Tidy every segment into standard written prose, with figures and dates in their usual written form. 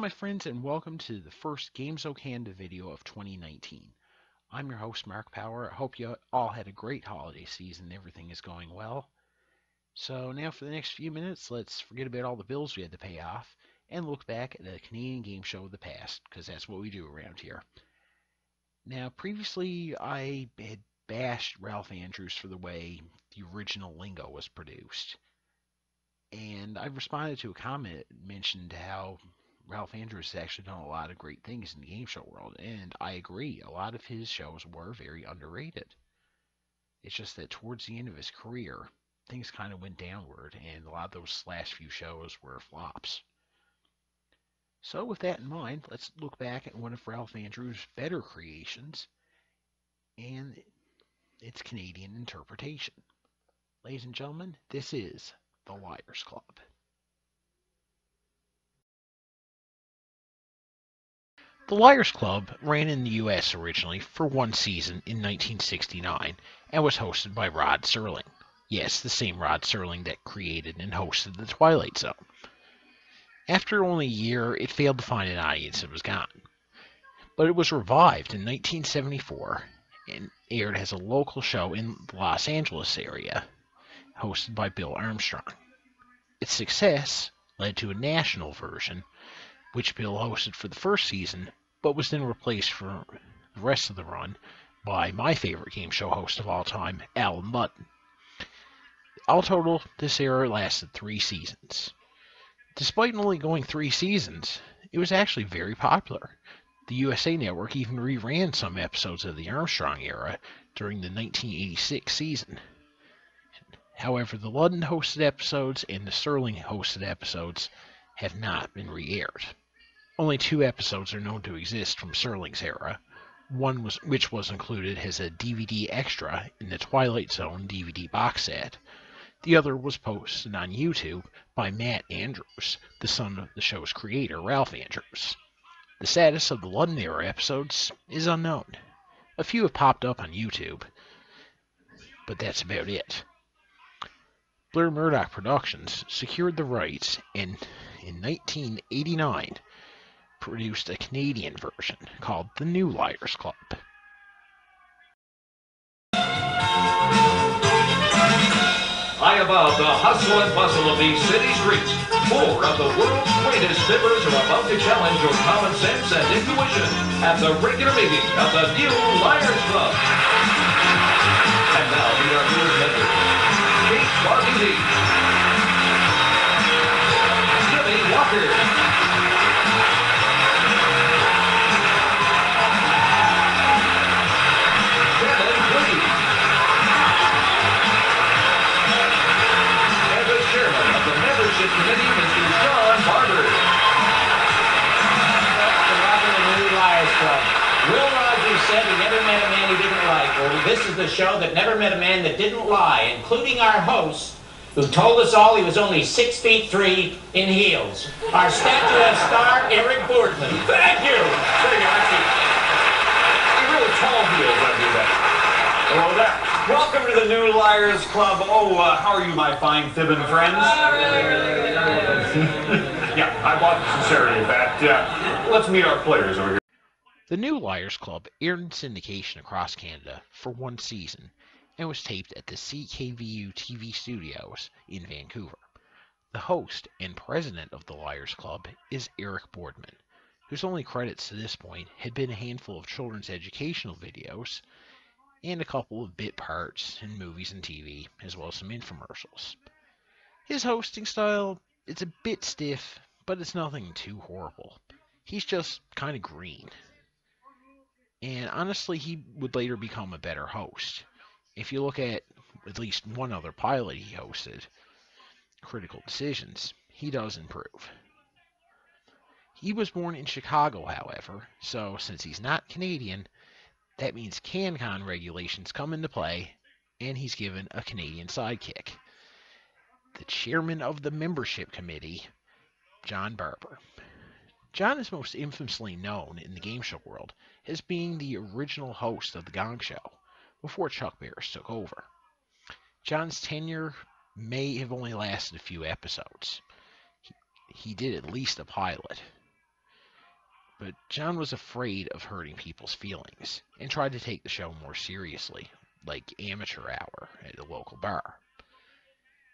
my friends, and welcome to the first Games O Canada video of 2019. I'm your host, Marc Power. I hope you all had a great holiday season. Everything is going well. So now for the next few minutes, let's forget about all the bills we had to pay off and look back at the Canadian game show of the past, because that's what we do around here. Now, previously, I had bashed Ralph Andrews for the way the original lingo was produced. And I responded to a comment that mentioned how Ralph Andrews has actually done a lot of great things in the game show world, and I agree. A lot of his shows were very underrated. It's just that towards the end of his career, things kind of went downward, and a lot of those last few shows were flops. So with that in mind, let's look back at one of Ralph Andrews' better creations, and its Canadian interpretation. Ladies and gentlemen, this is The Liars Club. The Liars Club ran in the US originally for one season in 1969 and was hosted by Rod Serling. Yes, the same Rod Serling that created and hosted The Twilight Zone. After only a year, it failed to find an audience and was gone. But it was revived in 1974 and aired as a local show in the Los Angeles area, hosted by Bill Armstrong. Its success led to a national version, which Bill hosted for the first season, but was then replaced for the rest of the run by my favorite game show host of all time, Alan Ludden. All total, this era lasted 3 seasons. Despite only going 3 seasons, it was actually very popular. The USA Network even reran some episodes of the Armstrong era during the 1986 season. However, the Ludden hosted episodes and the Serling hosted episodes have not been re-aired. Only 2 episodes are known to exist from Serling's era, one which was included as a DVD extra in the Twilight Zone DVD box set. The other was posted on YouTube by Matt Andrews, the son of the show's creator, Ralph Andrews. The status of the Ludden era episodes is unknown. A few have popped up on YouTube, but that's about it. Blair Murdoch Productions secured the rights and in 1989 produced a Canadian version called The New Liars Club. High above the hustle and bustle of these city streets, 4 of the world's greatest fiddlers are about to challenge your common sense and intuition at the regular meeting of the New Liars Club. And now meet our new members, Kate Barbezy, Jimmy Walker, Committee, Mr. John Barber. Welcome to the New Liars Club. Will Rogers said he never met a man he didn't like. Well, this is the show that never met a man that didn't lie, including our host, who told us all he was only 6'3" in heels. Our statuesque star, Eric Boardman. Thank you. Thank you, Archie. You really tall heels, I do that. Hello there. Welcome to the New Liars Club. Oh, how are you, my fine fibbing friends? Yeah, I bought the sincerity of that. Let's meet our players over here. The New Liars Club aired in syndication across Canada for one season and was taped at the CKVU TV studios in Vancouver. The host and president of the Liars Club is Eric Boardman, whose only credits to this point had been a handful of children's educational videos and a couple of bit parts in movies and TV, as well as some infomercials. His hosting style, it's a bit stiff, but it's nothing too horrible. He's just kind of green. And honestly, he would later become a better host. If you look at least one other pilot he hosted, Critical Decisions, he does improve. He was born in Chicago, however, so since he's not Canadian, that means CanCon regulations come into play, and he's given a Canadian sidekick. The chairman of the membership committee, John Barber. John is most infamously known in the game show world as being the original host of The Gong Show, before Chuck Barris took over. John's tenure may have only lasted a few episodes. He did at least a pilot. but John was afraid of hurting people's feelings and tried to take the show more seriously, like amateur hour at a local bar.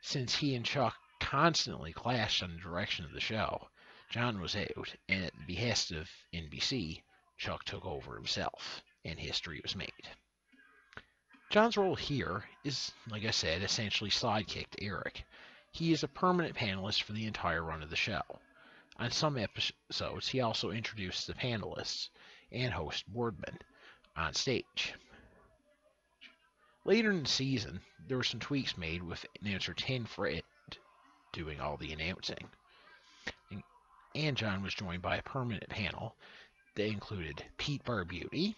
Since he and Chuck constantly clashed on the direction of the show, John was out, and at the behest of NBC, Chuck took over himself, and history was made. John's role here is, like I said, essentially sidekick to Eric. He is a permanent panelist for the entire run of the show. On some episodes, he also introduced the panelists and host boardmen on stage. Later in the season, there were some tweaks made with announcer Tin Fred doing all the announcing. And John was joined by a permanent panel that included Pete Barbuti,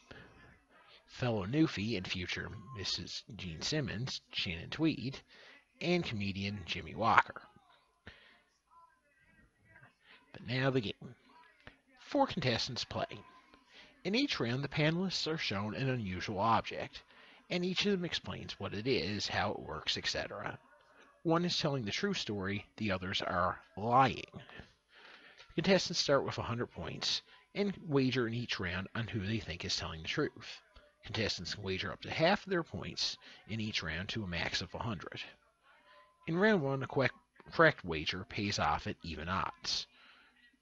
fellow Newfie and future Mrs. Gene Simmons, Shannon Tweed, and comedian Jimmy Walker. But now the game. 4 contestants play. In each round, the panelists are shown an unusual object, and each of them explains what it is, how it works, etc. One is telling the true story, the others are lying. Contestants start with 100 points and wager in each round on who they think is telling the truth. Contestants can wager up to half of their points in each round to a max of 100. In round 1, a correct wager pays off at even odds.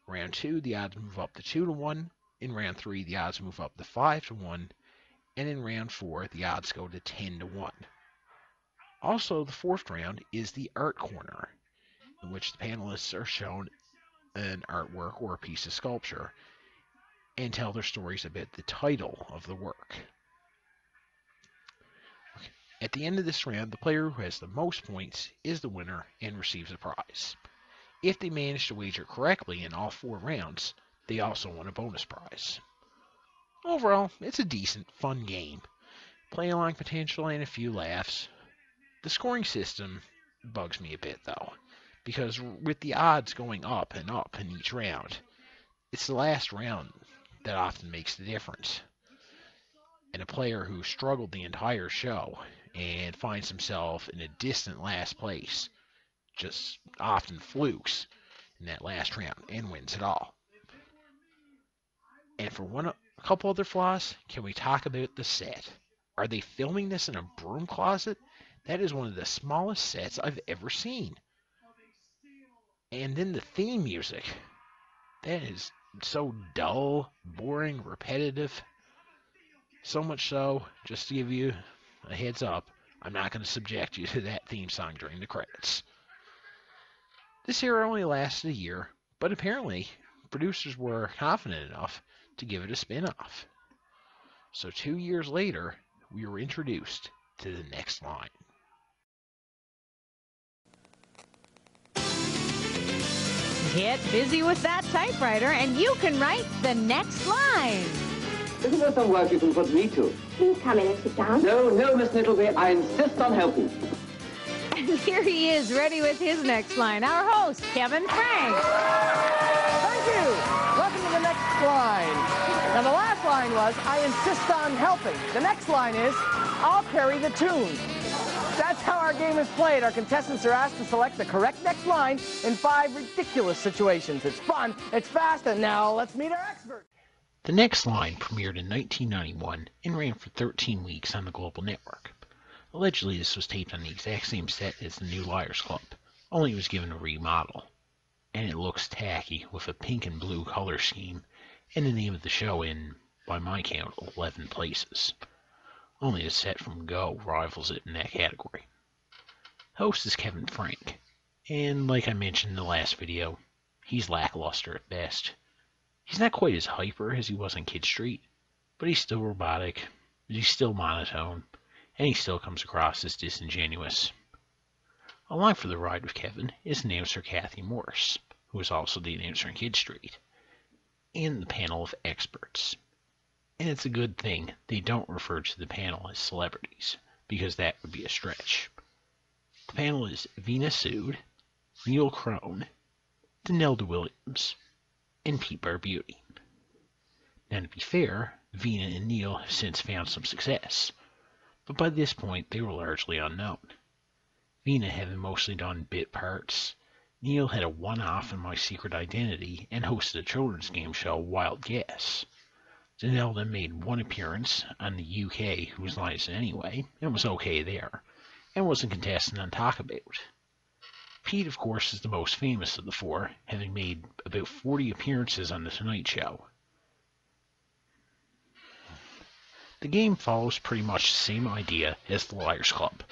Round 2, the odds move up to 2 to 1. In round 3, the odds move up to 5 to 1. And in round 4, the odds go to 10 to 1. Also, the 4th round is the art corner, in which the panelists are shown an artwork or a piece of sculpture and tell their stories about the title of the work. At the end of this round, the player who has the most points is the winner and receives a prize. If they manage to wager correctly in all 4 rounds, they also win a bonus prize. Overall, it's a decent, fun game. Play-along potential and a few laughs. The scoring system bugs me a bit, though, because with the odds going up and up in each round, it's the last round that often makes the difference. And a player who struggled the entire show and finds himself in a distant last place just often flukes in that last round and wins it all. And for a couple other flaws, can we talk about the set? Are they filming this in a broom closet? That is one of the smallest sets I've ever seen. And then the theme music. That is so dull, boring, repetitive. So much so, just to give you a heads up, I'm not going to subject you to that theme song during the credits. This era only lasted a year, but apparently producers were confident enough to give it a spin-off. So 2 years later, we were introduced to the next line. Get busy with that typewriter and you can write the next line. Isn't there some work you can put me to? Please come in and sit down. No, Miss Nickleby, I insist on helping. And here he is, ready with his next line, our host, Kevin Frank. Thank you. Welcome to the next line. Now, the last line was, I insist on helping. The next line is, I'll carry the tune. That's how our game is played. Our contestants are asked to select the correct next line in 5 ridiculous situations. It's fun, it's fast, and now let's meet our expert. The next line premiered in 1991 and ran for 13 weeks on the Global Network. Allegedly, this was taped on the exact same set as the New Liars Club, only it was given a remodel. And it looks tacky with a pink and blue color scheme and the name of the show in, by my count, 11 places. Only a set from Go rivals it in that category. Host is Kevin Frank, and like I mentioned in the last video, he's lackluster at best. He's not quite as hyper as he was on Kid Street, but he's still robotic, he's still monotone, and he still comes across as disingenuous. Along for the ride with Kevin is announcer Kathy Morse, who is also the announcer on Kid Street, and the panel of experts. And it's a good thing they don't refer to the panel as celebrities, because that would be a stretch. The panel is Vina Sood, Neil Crone, Danelda Williams, and Pete Barbuti. Now, to be fair, Vina and Neil have since found some success, but by this point they were largely unknown. Vina having mostly done bit parts, Neil had a one-off in My Secret Identity and hosted a children's game show, Wild Guess. Janelle then made one appearance on the UK Whose Line Is It Anyway, and was okay there, and was a contestant on Talk About. Pete, of course, is the most famous of the four, having made about 40 appearances on The Tonight Show. The game follows pretty much the same idea as the Liars Club,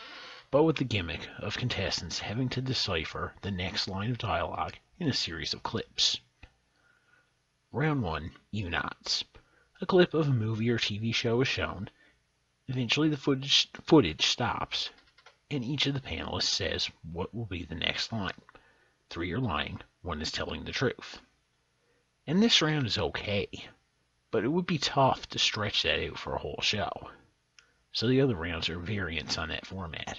but with the gimmick of contestants having to decipher the next line of dialogue in a series of clips. Round 1, Even Odds. A clip of a movie or TV show is shown. Eventually the footage stops, and each of the panelists says what will be the next line. 3 are lying, 1 is telling the truth. And this round is okay, but it would be tough to stretch that out for a whole show. So the other rounds are variants on that format.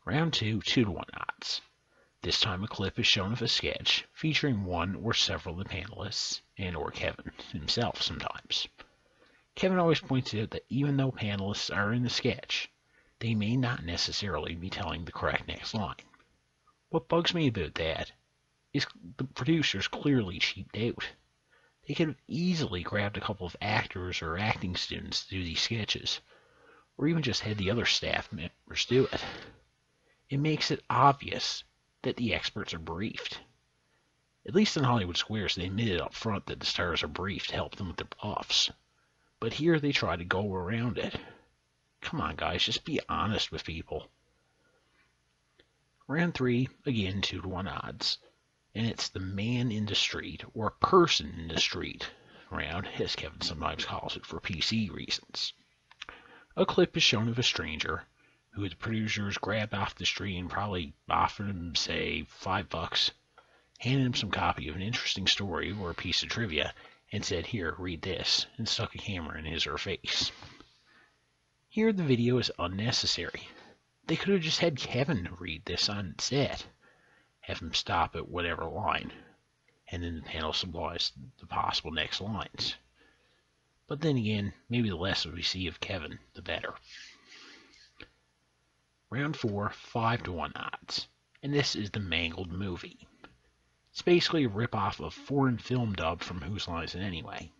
Round 2, 2-to-1 odds. This time a clip is shown of a sketch featuring one or several of the panelists, and or Kevin himself sometimes. Kevin always points out that even though panelists are in the sketch, they may not necessarily be telling the correct next line. What bugs me about that is the producers clearly cheaped out. They could have easily grabbed a couple of actors or acting students to do these sketches, or even just had the other staff members do it. It makes it obvious that the experts are briefed. At least in Hollywood Squares, they admitted up front that the stars are briefed to help them with their bluffs. But here they try to go around it. Come on, guys, just be honest with people. Round 3, again 2-to-1 odds. And it's the man in the street, or person in the street round, as Kevin sometimes calls it for PC reasons. A clip is shown of a stranger who the producers grabbed off the street and probably offered him, say, $5, handed him some copy of an interesting story or a piece of trivia, and said, "Here, read this," and stuck a camera in his or her face. Here the video is unnecessary. They could have just had Kevin read this on set, have him stop at whatever line, and then the panel supplies the possible next lines. But then again, maybe the less we see of Kevin, the better. Round 4, 5-to-1 odds, and this is the Mangled Movie. It's basically a rip-off of foreign film dub from Whose Line Is It Anyway.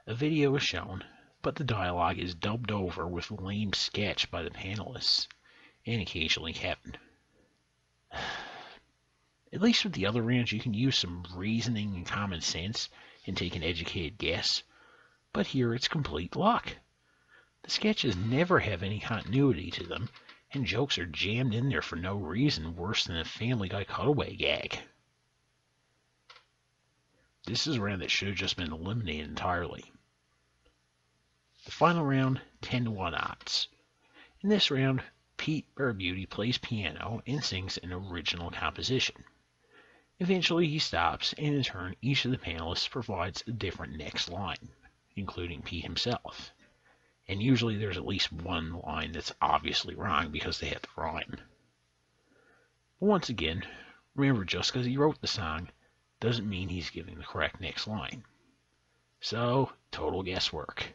A video is shown, but the dialogue is dubbed over with a lame sketch by the panelists, and occasionally Kevin. At least with the other rounds, you can use some reasoning and common sense and take an educated guess, but here it's complete luck. The sketches never have any continuity to them, and jokes are jammed in there for no reason worse than a Family Guy cutaway gag. This is a round that should have just been eliminated entirely. The final round, 10-to-1 odds. In this round, Pete Beauty plays piano and sings an original composition. Eventually he stops, and in turn each of the panelists provides a different next line, including Pete himself. And usually there's at least one line that's obviously wrong because they have to rhyme. But once again, remember, just because he wrote the song doesn't mean he's giving the correct next line. So, total guesswork.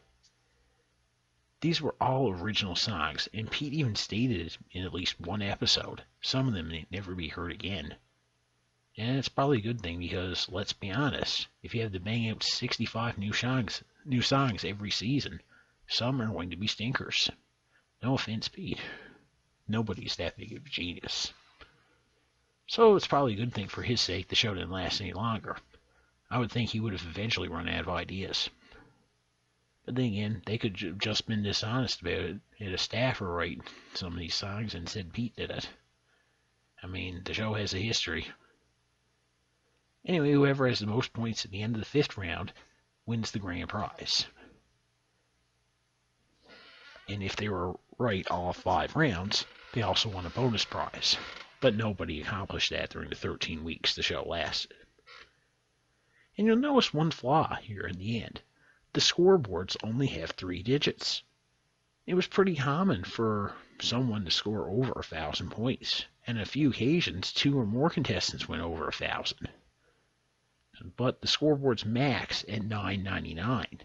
These were all original songs, and Pete even stated in at least one episode, some of them may never be heard again. And it's probably a good thing because, let's be honest, if you have to bang out 65 new songs every season, some are going to be stinkers. No offense, Pete. Nobody's that big of a genius. So it's probably a good thing for his sake the show didn't last any longer. I would think he would have eventually run out of ideas. But then again, they could have just been dishonest about it, had a staffer write some of these songs and said Pete did it. I mean, the show has a history. Anyway, whoever has the most points at the end of the 5th round wins the grand prize. And if they were right all 5 rounds, they also won a bonus prize. But nobody accomplished that during the 13 weeks the show lasted. And you'll notice one flaw here in the end. The scoreboards only have 3 digits. It was pretty common for someone to score over 1,000 points, and on a few occasions 2 or more contestants went over 1,000. But the scoreboards max at $9.99.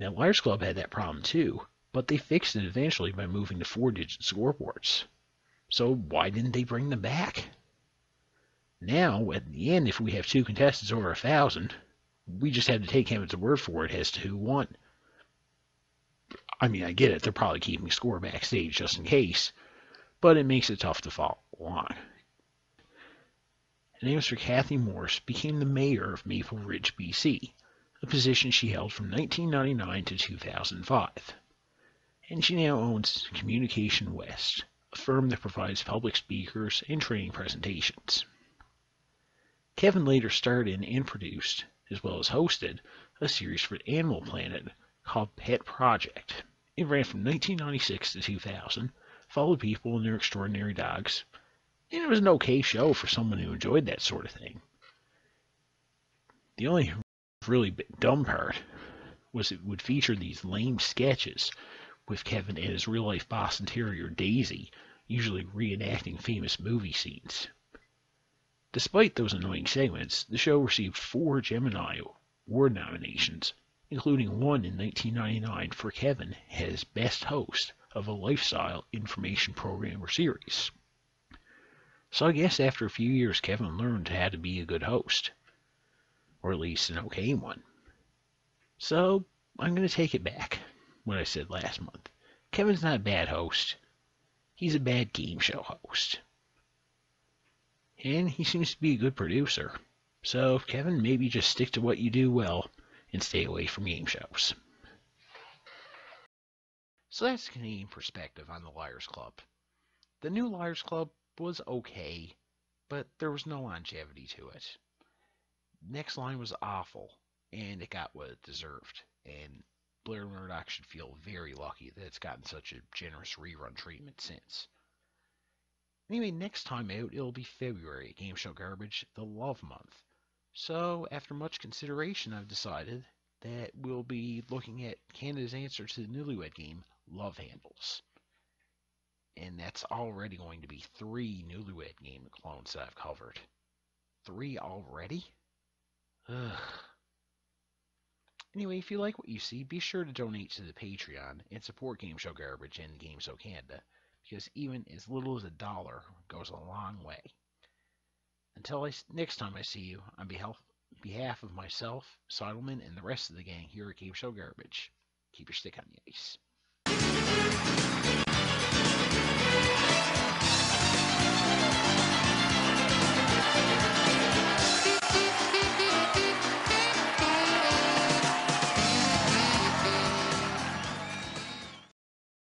Now, Liars Club had that problem too, but they fixed it eventually by moving to 4-digit scoreboards. So why didn't they bring them back? Now, at the end, if we have 2 contestants over 1,000, we just have to take Kevin's word for it as to who won. I mean, I get it, they're probably keeping score backstage just in case, but it makes it tough to follow along. And Mr. Kathy Morse became the mayor of Maple Ridge, BC, a position she held from 1999 to 2005. And she now owns Communication West, a firm that provides public speakers and training presentations. Kevin later starred in and produced, as well as hosted, a series for Animal Planet called Pet Project. It ran from 1996 to 2000, followed people and their extraordinary dogs, and it was an okay show for someone who enjoyed that sort of thing. The only really dumb part was it would feature these lame sketches with Kevin and his real-life Boston Terrier Daisy, usually reenacting famous movie scenes. Despite those annoying segments, the show received 4 Gemini Award nominations, including one in 1999 for Kevin as Best Host of a Lifestyle Information Program or Series. So I guess after a few years, Kevin learned how to be a good host, or at least an okay one. So I'm going to take it back, what I said last month. Kevin's not a bad host. He's a bad game show host. And he seems to be a good producer. So, Kevin, maybe just stick to what you do well and stay away from game shows. So that's the Canadian perspective on the Liars Club. The new Liars Club was okay, but there was no longevity to it. Next line was awful, and it got what it deserved. And Blair Murdoch should feel very lucky that it's gotten such a generous rerun treatment since. Anyway, next time out, it'll be February at Game Show Garbage, the Love Month. So, after much consideration, I've decided that we'll be looking at Canada's answer to the newlywed game, Love Handles. And that's already going to be 3 newlywed game clones that I've covered. 3 already? Ugh. Anyway, if you like what you see, be sure to donate to the Patreon and support Game Show Garbage and Game Show Canada, because even as little as $1 goes a long way. Until next time I see you, on behalf of myself, Seidelman, and the rest of the gang here at Game Show Garbage, keep your stick on the ice.